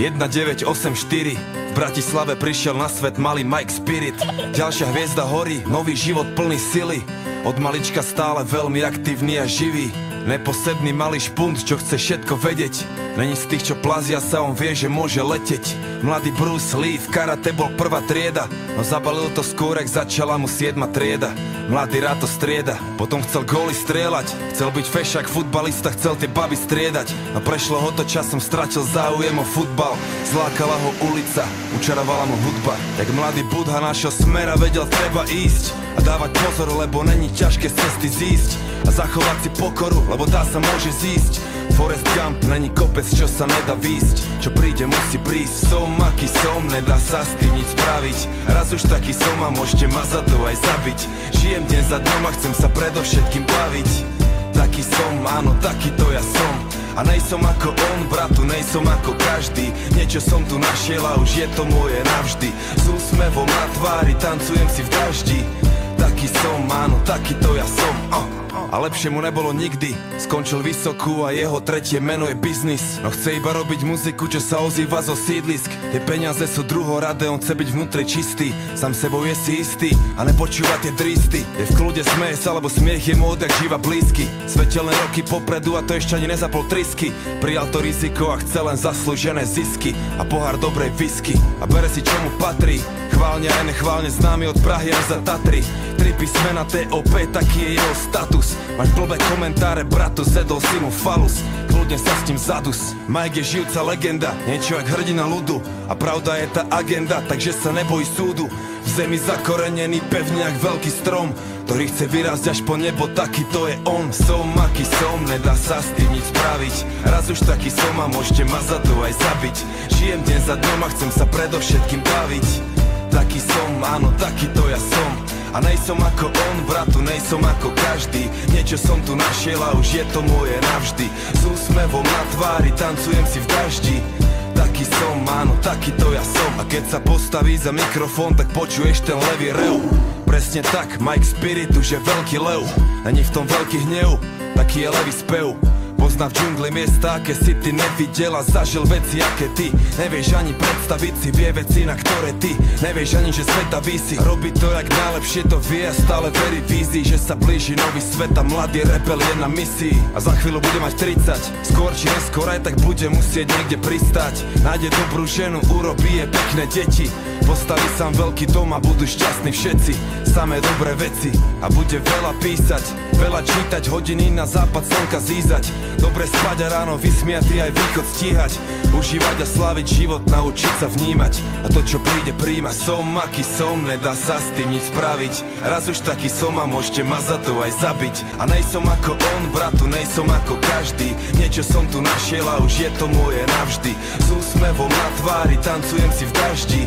1984 v Bratislave prišiel na svet malý Mike Spirit. Ďalšia hviezda horí, nový život plný sily. Od malička stále veľmi aktívny a živý. Neposedný malý špunt, čo chce všetko vedieť. Není z tých, čo plazia sa, on vie, že môže leteť. Mladý Bruce Lee v karate bol prvá trieda, no zabalil to skôr, ak začala mu 7. trieda. Mladý rád to strieda, potom chcel góly strieľať. Chcel byť fešák futbalista, chcel tie baby striedať. No prešlo ho to časom, stratil záujem o futbal. Zlákala ho ulica, učarovala mu hudba. Jak mladý Budha našiel smer a vedel, treba ísť a dávať pozor, lebo není ťažké z cesty zísť a zachovať si pokoru, lebo tá sa môže zísť. Forrest Gump není kopec, čo sa nedá výsť. Čo príde, musí prísť. Som, aký som, nedá sa s tým nič spraviť. Raz už taký som a môžete ma za to aj zabiť. Žijem deň za dňom a chcem sa predovšetkým baviť. Taký som, áno, takýto ja som. A nejsom ako on, bratu, nejsom ako každý. Niečo som tu našiel a už je to moje navždy. S úsmevom na tvári, tancujem si v daždi. Taký som, áno, takýto ja som. A lepšie mu nebolo nikdy. Skončil vysokú a jeho tretie meno je biznis. No chce iba robiť muziku, čo sa ozýva zo sídlisk. Tie peniaze sú druhoradé, on chce byť vnútri čistý. Sám sebou je si istý a nepočúva tie dristy. Je v kľude, smeje sa, lebo smiech je mu odjak živa blízky. Svetelné roky popredu a to ešte ani nezapol trisky. Prijal to riziko a chce len zaslúžené zisky a pohár dobrej whisky. A bere si čo mu patrí. Chválne a nechválne známy od Prahy až za Tatry. 3 písmena TOP, taký je jeho status. Máš blbé komentáre, bratu, zedol si mu falus. Kľudne sa s tým zadus. Mike je žijúca legenda, niečo jak hrdina ľudu. A pravda je tá agenda, takže sa neboj súdu. V zemi zakorenený pevne jak veľký strom, ktorý chce vyrásť až po nebo, taký to je on. Som, aký som, nedá sa s tým nič spraviť. Raz už taký som a môžete ma za to aj zabiť. Žijem deň za dňom a chcem sa predovšetkým baviť. Taký som, áno, takýto ja som. A nejsom ako on, bratu, nejsom ako každý. Niečo som tu našiel a už je to moje navždy. S úsmevom na tvári, tancujem si v daždi. Taký som, áno, takýto ja som. A keď sa postaví za mikrofón, tak počuješ ten levý rev. Presne tak, Mike Spirit už je veľký lev. Není v tom veľký hnev, taký je levý spev. Pozná v džungli miesta, aké si ty nevidel a zažil veci, aké ty nevieš ani predstaviť si, vie veci, na ktoré ty nevieš ani, že sveta visí. Robí to jak najlepšie to vie a stále verí vízii, že sa blíži nový svet a mladý rebel je na misii. A za chvíľu bude mať 30, skôr či neskôr aj tak bude musieť niekde pristať. Nájde dobrú ženu, urobí je pekné deti. Postaví sám veľký dom a budú šťastní všetci. Samé dobré veci a bude veľa písať, veľa čítať, hodiny na západ slnka zízať. Dobre spať a ráno vysmiatý aj východ stíhať. Užívať a sláviť život, naučiť sa vnímať. A to čo príde príjma. Som, aký som, nedá sa s tým nič spraviť. Raz už taký som a môžete ma za to aj zabiť. A nejsom ako on, bratu, nejsom ako každý. Niečo som tu našiel a už je to moje navždy. S úsmevom na tvári, tancujem si v daždi.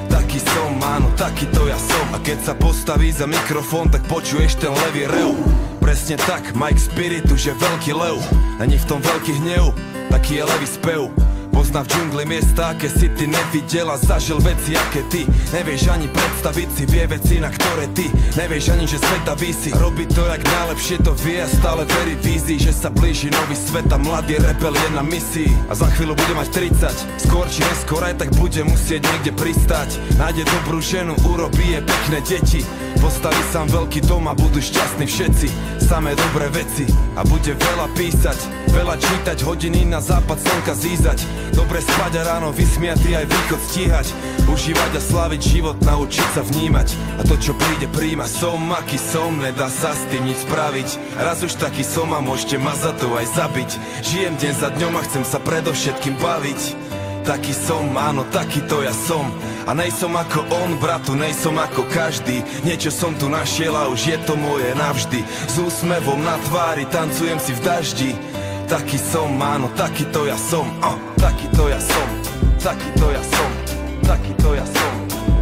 Taký som, áno, takýto ja som. A keď sa postaví za mikrofón, tak počuješ ten levý rev. Presne tak, Mike Spirit už je veľký lev. Není v tom veľký hnev, taký je levý spev. Pozná v džungli miesta, aké si ty nevidel a zažil veci, aké ty nevieš ani predstaviť si, vie veci, na ktoré ty nevieš ani, že sveta visí. Robí to jak najlepšie to vie a stále verí vízii, že sa blíži nový svet a mladý rebel je na misii. A za chvíľu bude mať 30, skôr či neskôr aj tak bude musieť niekde pristať. Nájde dobrú ženu, urobí je pekné deti. Postaví sám veľký dom a budú šťastní všetci. Samé dobré veci a bude veľa písať, veľa čítať, hodiny na západ slnka zízať. Dobre spať a ráno vysmiatý aj východ stíhať. Užívať a sláviť život, naučiť sa vnímať. A to čo príde príjma. Som, aký som, nedá sa s tým nič spraviť. Raz už taký som a môžete ma za to aj zabiť. Žijem deň za dňom a chcem sa predovšetkým baviť. Taký som, áno, takýto ja som. A nejsom ako on, bratu, nejsom ako každý. Niečo som tu našiel a už je to moje navždy. S úsmevom na tvári, tancujem si v daždi. Taký som, áno, takýto ja som. Takýto ja som, takýto ja som, takýto ja som,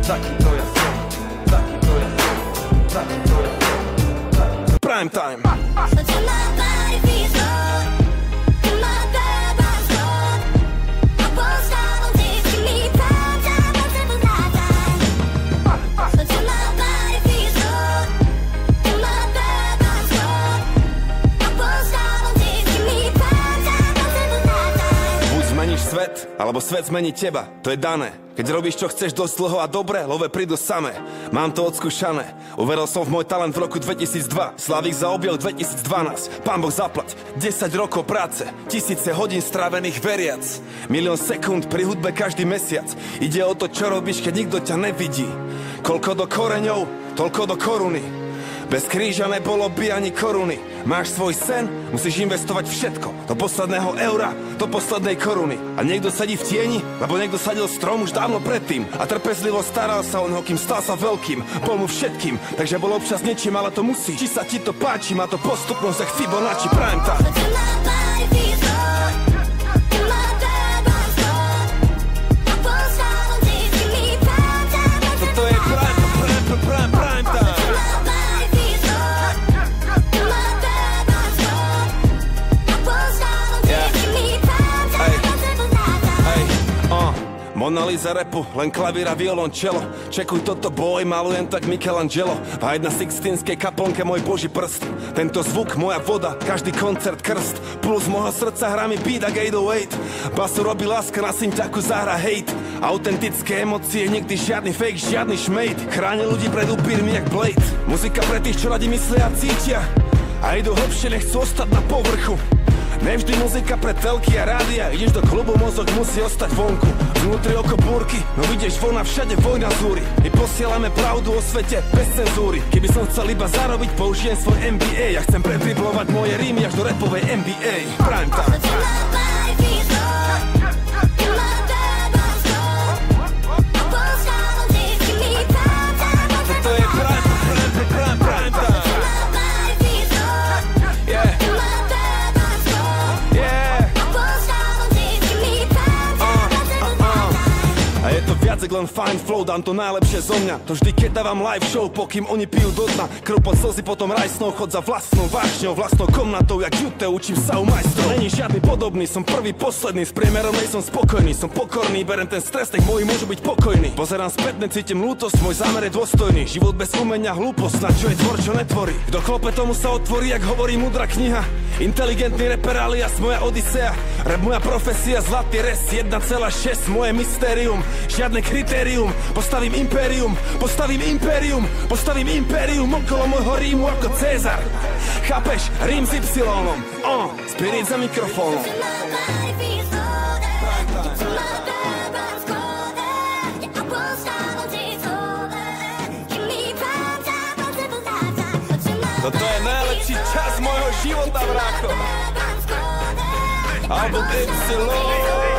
takýto ja som, takýto ja som, takýto ja som. Prime time. Svet, alebo lebo svet zmení teba, to je dané. Keď robíš, čo chceš dosť dlho a dobre, love prídu samé. Mám to odskúšané. Uveril som v môj talent v roku 2002. Slavík zaobjel 2012. Pán Boh zaplať. 10 rokov práce, tisíce hodín strávených veriac. 1 000 000 sekúnd pri hudbe každý mesiac. Ide o to, čo robíš, keď nikto ťa nevidí. Koľko do koreňov, toľko do koruny. Bez kríža nebolo by ani koruny. Máš svoj sen, musíš investovať všetko. Do posledného eura, do poslednej koruny. A niekto sedí v tieni, lebo niekto sadil strom už dávno predtým. A trpezlivo staral sa o neho, kým stal sa veľkým. Bol mu všetkým, takže bol občas niečím, ale to musí. Či sa ti to páči, má to postupnosť, jak Fibonacci prime time. Toto je prime time. Mona Lisa rapu, len klavír a violončelo. Čekuj toto boj, malujem tak Michelangelo. A jedna sixtínskej kaplnke môj boží prst. Tento zvuk, moja voda, každý koncert krst. Puls môjho srdca hrá mi beat ak 808. Basu robí láska, na synťaku zahra hate. Autentické emócie, nikdy žiadny fake, žiadny šmejt. Chráni ľudí pred upírmi jak Blade. Muzika pre tých, čo radi myslia a cítia. A idú hlbšie, nechcú ostať na povrchu. Nevždy muzika pre telky a rádia. Ideš do klubu, mozog musí ostať vonku. Vnútri oko búrky, no vidieš von a všade vojna zúri. My posielame pravdu o svete bez cenzúry. Keby som chcel iba zarobiť, použijem svoj MBA. Ja chcem predriblovať moje rímy až do rapovej NBA. Prime time. Toto je prime time. Viac len fine flow, dám to najlepšie zo mňa. To vždy, keď dávam live show, pokým oni pijú do dna. Krv pod slzy, potom rajsnou, chod za vlastnou vášňou, vlastnou komnatou, jak Jute, učím sa u majstrov. Není žiadny podobný, som prvý, posledný, s priemerom nej som spokojný, som pokorný, berem ten stres, nech moji môžu byť pokojní. Pozerám spätne, cítim lútosť, môj zámer je dôstojný. Život bez umenia, hlúposť, na čo je tvor, čo netvorí. Kto klope, tomu sa otvorí, jak hovorí múdra kniha. Inteligentný reper alias moja odisea. Rap moja profesia, zlatý res 1,6, moje mystérium, žiadne kritérium. Postavím impérium, postavím impérium, postavím impérium okolo môjho rímu ako Cezar. Chápeš? Rím s Y-om. Spirit za mikrofónom. Toto je najlepší čas môjho života, brácho. Alebo Y.